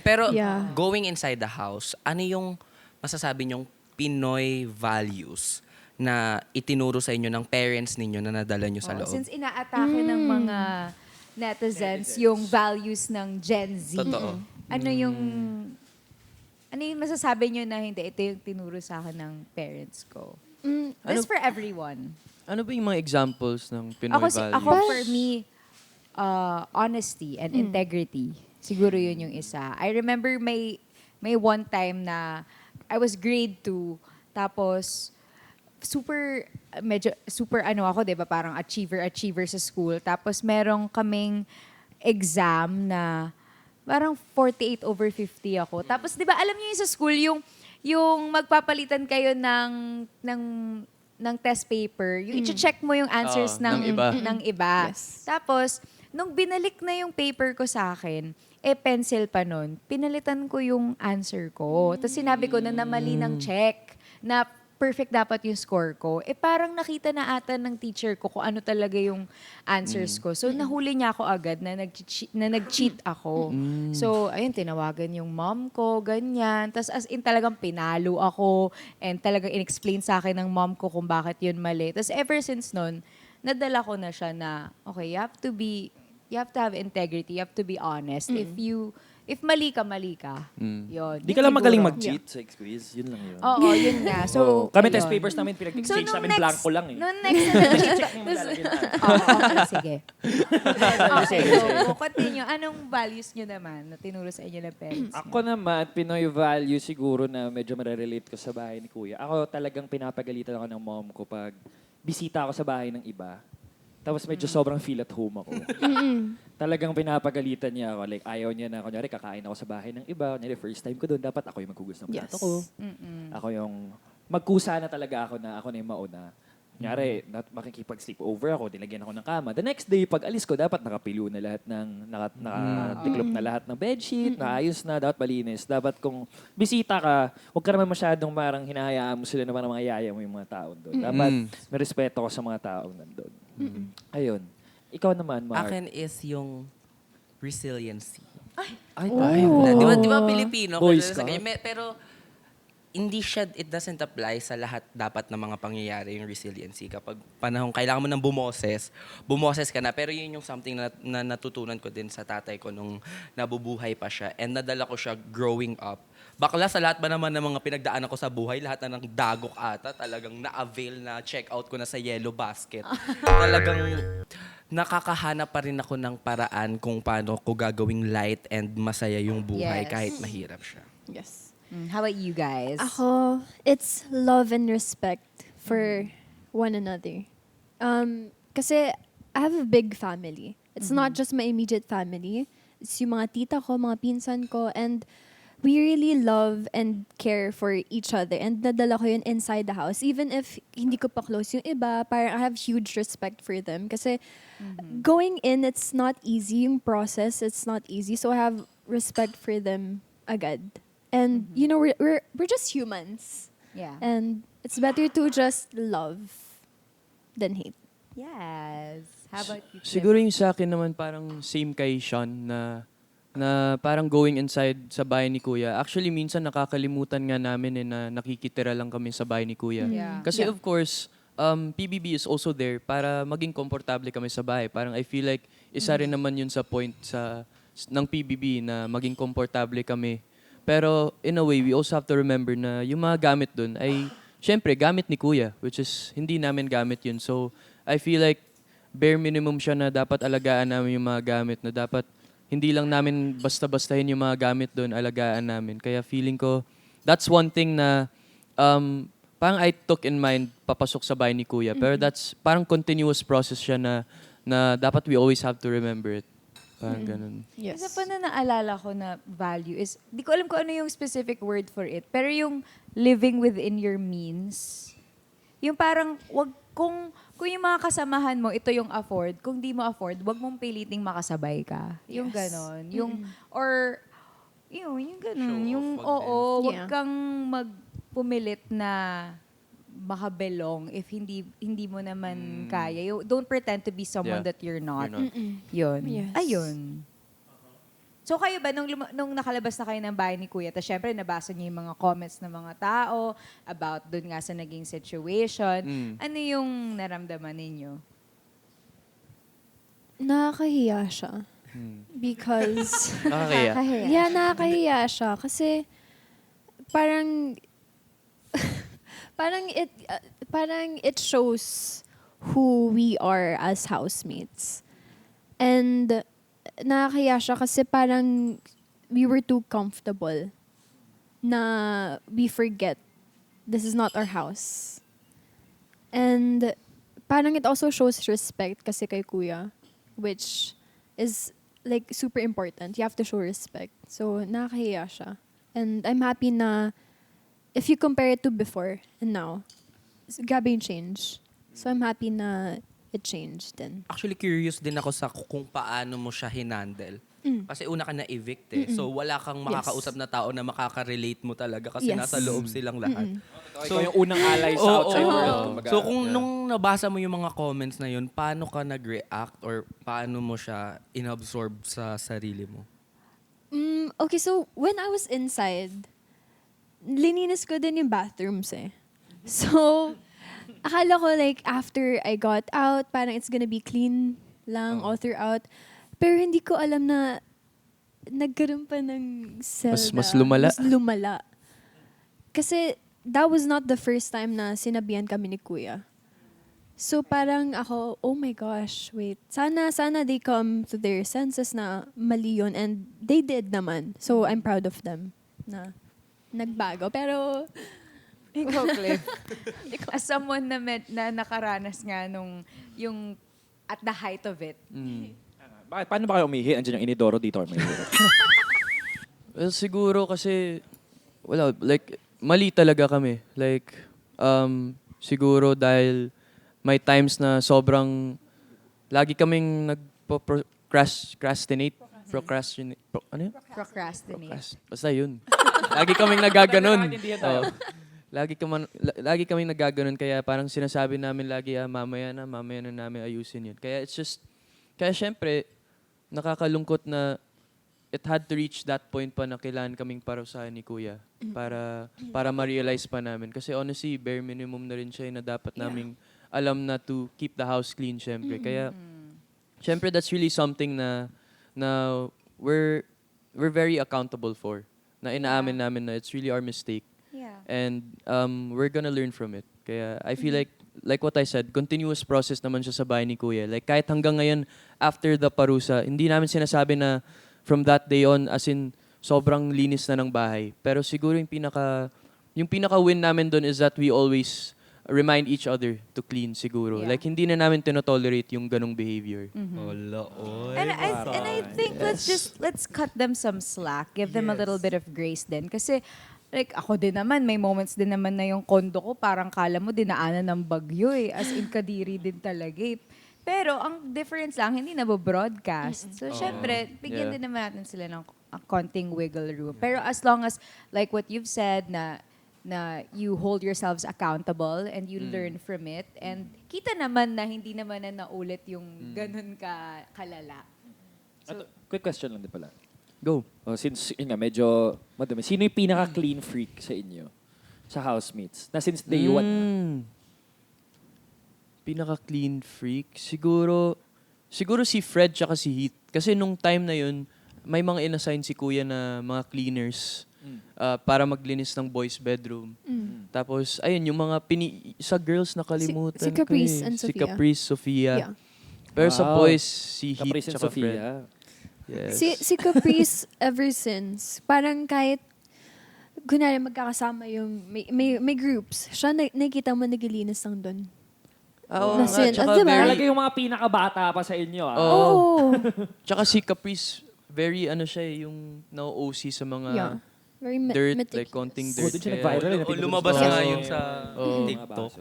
Pero Yeah. going inside the house, ano yung masasabi niyong Pinoy values na itinuro sa inyo ng parents ninyo na nadala niyo sa loob? Since inaatake ng mga netizens yung values ng Gen Z, Totoo. ano yung masasabi nyo na hindi, ito yung tinuro sa akin ng parents ko? This Ano- for everyone. Ano ba yung mga examples ng Pinoy values? Ako for me, honesty and integrity. Siguro yun yung isa. I remember may one time na I was grade 2, tapos super ako, 'di ba, parang achiever sa school. Tapos merong kaming exam na parang 48/50 ako. Tapos 'di ba alam niyo yung sa school yung magpapalitan kayo ng test paper, yung i-check mo yung answers ng iba. ng iba. Yes. Tapos nung binalik na yung paper ko sa akin, pencil pa nun, pinalitan ko yung answer ko. Tapos sinabi ko na mali ng check, na perfect dapat yung score ko. Parang nakita na ata ng teacher ko kung ano talaga yung answers ko. So nahuli niya ako agad na nag-cheat ako. So ayun, tinawagan yung mom ko, ganyan. Tapos as in talagang pinalo ako and talagang in-explain sa akin ng mom ko kung bakit yun mali. Tapos ever since nun, nadala ko na siya na, okay, you have to have integrity, you have to be honest. If mali ka, mali ka. Yun. Di Yun ka lang magaling siguro. mag-cheat sa quiz. Yun lang yun. Oo, yun nga. So, Kami ayun. test papers namin, pinag-exchange namin blanco lang eh. Nung next na nag-cheat. Okay, sige. Okay, so continue. Anong values nyo naman na tinuro sa inyo ng parents nyo? Ako naman, Pinoy value siguro na medyo marerelate ko sa bahay ni Kuya. Ako talagang pinapagalitan ako ng mom ko pag bisita ako sa bahay ng iba. Tapos medyo sobrang feel at home ako. Talagang pinapagalitan niya ako. Like, ayaw niya na, kunyari, kakain ako sa bahay ng iba. Kunyari, first time ko doon, dapat ako yung maghugas ng plato Yes. ko. Ako yung, magkusa na talaga ako na ako na yung mauna. Kunyari, makikipag-sleep over ako, nilagyan ako ng kama. The next day, pag alis ko, dapat nakapilo na lahat nakatiklop na lahat ng bedsheet, naayos na, dapat malinis. Dapat kung bisita ka, huwag ka naman masyadong parang hinahayaan mo sila na parang mga yaya mo yung mga tao doon. Dapat may respeto ka sa mga taong nandun. Ayun. Ikaw naman, Mark. Akin is yung resiliency. Ay, Di ba Pilipino? Boy Pero sa Scout? kanya, pero it doesn't apply sa lahat dapat ng mga pangyayari yung resiliency. Kapag panahon, kailangan mo ng bumoses ka na. Pero yun yung something na natutunan ko din sa tatay ko nung nabubuhay pa siya. And nadala ko siya growing up. Bakla sa lahat ba naman ng mga pinagdaanan ko sa buhay, lahat na ng dagok ata, talagang na-avail na check-out ko na sa yellow basket. Talagang nakakahanap pa rin ako ng paraan kung paano ko gagawing light and masaya yung buhay Yes. kahit mahirap siya. Yes. How about you guys? Ako, it's love and respect for one another. Kasi I have a big family. It's not just my immediate family. It's yung mga tita ko, mga pinsan ko, and we really love and care for each other. And nadala ko yun inside the house. Even if hindi ko pa close yung iba, parang I have huge respect for them. Kasi going in, it's not easy. Yung process, it's not easy. So I have respect for them agad. And, you know, we're just humans. Yeah. And it's better to just love than hate. Yes. How about you, Cliff? Siguro yung sa akin naman parang same kay Sean na parang going inside sa bahay ni Kuya. Actually, minsan nakakalimutan nga namin na nakikitira lang kami sa bahay ni Kuya. Yeah. Kasi of course, PBB is also there para maging komportable kami sa bahay. Parang I feel like isa rin naman yun sa point ng PBB na maging komportable kami. Pero in a way, we also have to remember na yung mga gamit dun ay, syempre, gamit ni Kuya, which is hindi namin gamit yun. So, I feel like bare minimum siya na dapat alagaan namin yung mga gamit, na dapat hindi lang namin basta-bastahin yung mga gamit dun, alagaan namin. Kaya feeling ko, that's one thing na parang I took in mind papasok sa bahay ni Kuya. Pero that's parang continuous process siya na dapat we always have to remember it. Parang ganun. Yes. Isa pa na naalala ko na value is, di ko alam kung ano yung specific word for it, pero yung living within your means. Yung parang, kung yung mga kasamahan mo, ito yung afford, kung di mo afford, wag mong piliting makasabay ka. Yung ganon. Yung ganon. Show Yung, off, oo, wag Yeah. kang magpumilit na makabelong if hindi mo naman kaya. Don't pretend to be someone Yeah. that you're not. You're not. Yun. Yes. Ayun. So kayo ba, nung nakalabas na kayo ng bahay ni Kuya, tapos syempre nabasa niyo yung mga comments ng mga tao about dun nga sa naging situation, ano yung naramdaman ninyo? Nakakahiya siya. Because, Nakakaya. yeah, nakakahiya siya. Kasi, parang, parang it shows who we are as housemates. And, nakakahiya siya kasi parang we were too comfortable na we forget this is not our house. And, parang it also shows respect kasi kay Kuya, which is like super important. You have to show respect. So, nakakahiya siya. And I'm happy na if you compare it to before and now, grabe yung change. So, I'm happy na it changed din. Actually, curious din ako sa kung paano mo siya hinandle. Kasi una ka na-evict eh. So, wala kang makakausap na tao na makaka-relate mo talaga kasi Yes. nasa loob silang lahat. So, yung unang ally sa Oo, outside oo. world. kumbaga. So, kung nung nabasa mo yung mga comments na yun, paano ka nag-react or paano mo siya inabsorb sa sarili mo? Okay, so when I was inside, lininis ko din yung bathrooms eh. So, akala ko like after I got out, parang it's gonna be clean lang all throughout. Pero hindi ko alam na nagkaroon pa ng selda. Mas lumala. Mas lumala. Kasi that was not the first time na sinabihan kami ni Kuya. So parang ako, oh my gosh, wait. Sana they come to their senses na mali yun. And they did naman. So I'm proud of them na nagbago. Pero Ikaw, Cliff. As someone na nakaranas nga nung yung at the height of it. Bakit? Paano ba kayo umihi? Andiyan yung inidoro dito. Or may Well, siguro kasi, wala, like, mali talaga kami. Like, siguro dahil may times na sobrang, lagi kaming nagpo-procrastinate. Ano yun? Procrastinate. Basta yun. Lagi kaming nagaganon. Nakaintindihan tayo. Oo. Lagi kaming nagaganon, kaya parang sinasabi namin lagi, mamaya na namin ayusin yun. Kaya syempre, nakakalungkot na it had to reach that point pa na kailangan kaming parusahan ni Kuya para ma-realize pa namin. Kasi honestly, bare minimum na rin siya na dapat naming alam na to keep the house clean, syempre. Kaya, syempre, that's really something na we're very accountable for. Na inaamin namin na it's really our mistake. Yeah. And we're gonna learn from it. Kaya I feel like what I said, continuous process naman siya sa bahay ni Kuya. Like kahit hanggang ngayon, after the parusa, hindi namin sinasabi na from that day on, as in, sobrang linis na ng bahay. Pero siguro yung pinaka-win namin doon is that we always remind each other to clean siguro. Yeah. Like hindi na namin tinotolerate yung ganong behavior. Wala, oy. And I think let's cut them some slack. Give them a little bit of grace din. Kasi, like, ako din naman, may moments din naman na yung kondo ko, parang kala mo dinaanan ng bagyo eh. As in, kadiri din talaga eh. Pero, ang difference lang, hindi na-broadcast. So, syempre, bigyan Yeah. din naman natin sila ng konting wiggle room. Pero as long as, like what you've said, na you hold yourselves accountable and you learn from it. And kita naman na hindi naman na naulit yung ganun kalala. At, quick question lang din pala. Go. Oh, since, yun nga, medyo madumi. Sino yung pinaka-clean freak sa inyo? Sa housemates? Na since day one na? Pinaka-clean freak? Siguro si Fred tsaka si Heath. Kasi nung time na yun, may mga inassign si Kuya na mga cleaners para maglinis ng boys' bedroom. Tapos, ayun, yung mga sa girls nakalimutan Si Caprice ko eh. and Si Sophia. Caprice, Sophia. Yeah. Pero sa Wow. boys, si Heath Caprice and tsaka Fred. Sophia. Yes. Si Caprice, ever since, parang kahit, kunwari magkakasama yung, may groups, siya nakikita mo naglilinis lang doon. Oo Nas nga, yun. tsaka Diba? very, Talaga yung mga pinakabata pa sa inyo. Ah. Oo. Oh. Tsaka si Caprice, very ano siya eh, yung na-OC sa mga Yeah. Very dirt, meticulous. like konting Oh, dirt. doon siya Kaya- nag-viral. lumabas Oo. nga yung sa Oo. TikTok.